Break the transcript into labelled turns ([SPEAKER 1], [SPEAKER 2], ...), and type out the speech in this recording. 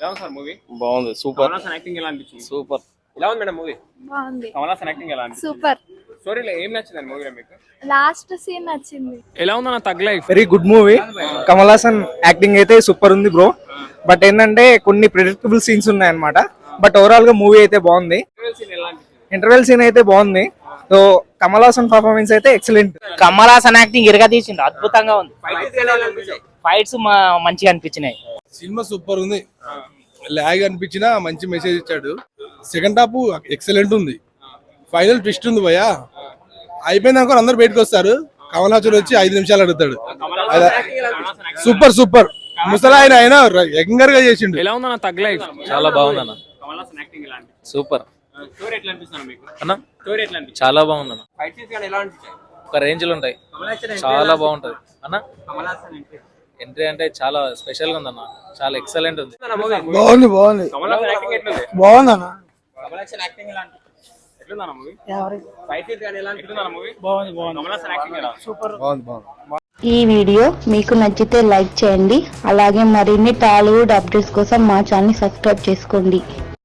[SPEAKER 1] ఎలా ఉంది sir movie?
[SPEAKER 2] బాగుంది, సూపర్.
[SPEAKER 1] కమల్ హాసన్ యాక్టింగ్ ఎలా అనిపించింది?
[SPEAKER 2] సూపర్.
[SPEAKER 1] ఎలా ఉంది మేడం మూవీ?
[SPEAKER 3] బాగుంది.
[SPEAKER 1] కమల్ హాసన్ యాక్టింగ్ ఎలా అనిపించింది?
[SPEAKER 3] సూపర్.
[SPEAKER 1] స్టోరీలో ఏం నచ్చింది మూవీలో మీకు?
[SPEAKER 3] లాస్ట్ సీన్ నచ్చింది.
[SPEAKER 1] ఎలా ఉందన్న Thug Life?
[SPEAKER 4] Very good movie. Kamal Haasan acting అయితే సూపర్ ఉంది బ్రో. బట్ ఏంటంటే కొన్ని ప్రెడిక్టబుల్ సీన్స్ ఉన్నాయి అన్నమాట. బట్ ఓవరాల్ గా మూవీ అయితే బాగుంది. ఇంటర్వెల్ సీన్ అయితే బాగుంది. సో కమల్ హాసన్ పర్ఫార్మెన్స్ అయితే ఎక్సలెంట్.
[SPEAKER 5] కమల్ హాసన్ యాక్టింగ్ ఇరగా తీసిండు, అద్భుతంగా ఉంది. ఫైట్స్ మంచిగా అనిపించినాయి.
[SPEAKER 6] సినిమా సూపర్ ఉంది. లాగ్ అనిపించినా మంచి మెసేజ్ ఇచ్చాడు. సెకండ్ హాఫ్ ఎక్సలెంట్ ఉంది. ఫైనల్ ట్విస్ట్ ఉంది భయ్యా. అయిపోయింది అనుకో అందరు బయటకు వస్తారు. కమల్ హాసన్ వచ్చి 5 నిమిషాలు అడుగుతాడు. Super super. ముసలా ఆయన యంగర్ గా చేసిండు.
[SPEAKER 1] ఎలా ఉందన్న తగ్ లైఫ్?
[SPEAKER 2] చాలా బాగుందన్న.
[SPEAKER 1] కమల్ హాసన్ యాక్టింగ్ ఎలా అనిపించింది?
[SPEAKER 2] సూపర్
[SPEAKER 1] స్టోరీ ఎట్లా అనిపిస్తుంది మీకు?
[SPEAKER 2] అన్న
[SPEAKER 1] స్టోరీ ఎట్లా అనిపించింది?
[SPEAKER 2] చాలా బాగుందన్న.
[SPEAKER 1] ఫైట్ సీన్స్ కానీ ఎలా అనిపించాయి?
[SPEAKER 2] ఒక రేంజ్ లో ఉంటాయి, చాలా బాగుంటది అన్న.
[SPEAKER 1] కమల్ హాసన్
[SPEAKER 2] ఎంట్రీ అంటే చాలా స్పెషల్ గా ఉందన్న, చాలా ఎక్సలెంట్ ఉంది.
[SPEAKER 4] బాగుంది బాగుంది
[SPEAKER 1] కమల్ హాసన్ యాక్టింగ్ ఎట్లా ఉంది?
[SPEAKER 4] బాగుంది అన్న.
[SPEAKER 1] కమల్ హాసన్ యాక్టింగ్ ఎలా అనిపించింది? ఎట్లుందన్న మూవీ? ఫైట్ సీన్స్ కానీ ఎలా అనిపించింది మూవీ? బాగుంది. కమల్ హాసన్ యాక్టింగ్ ఎలా? సూపర్.
[SPEAKER 7] ఈ వీడియో మీకు నచ్చితే లైక్ చేయండి. అలాగే మరిన్ని టాలీవుడ్ అప్డేట్స్ కోసం మా ఛానల్ సబ్స్క్రైబ్ చేసుకోండి.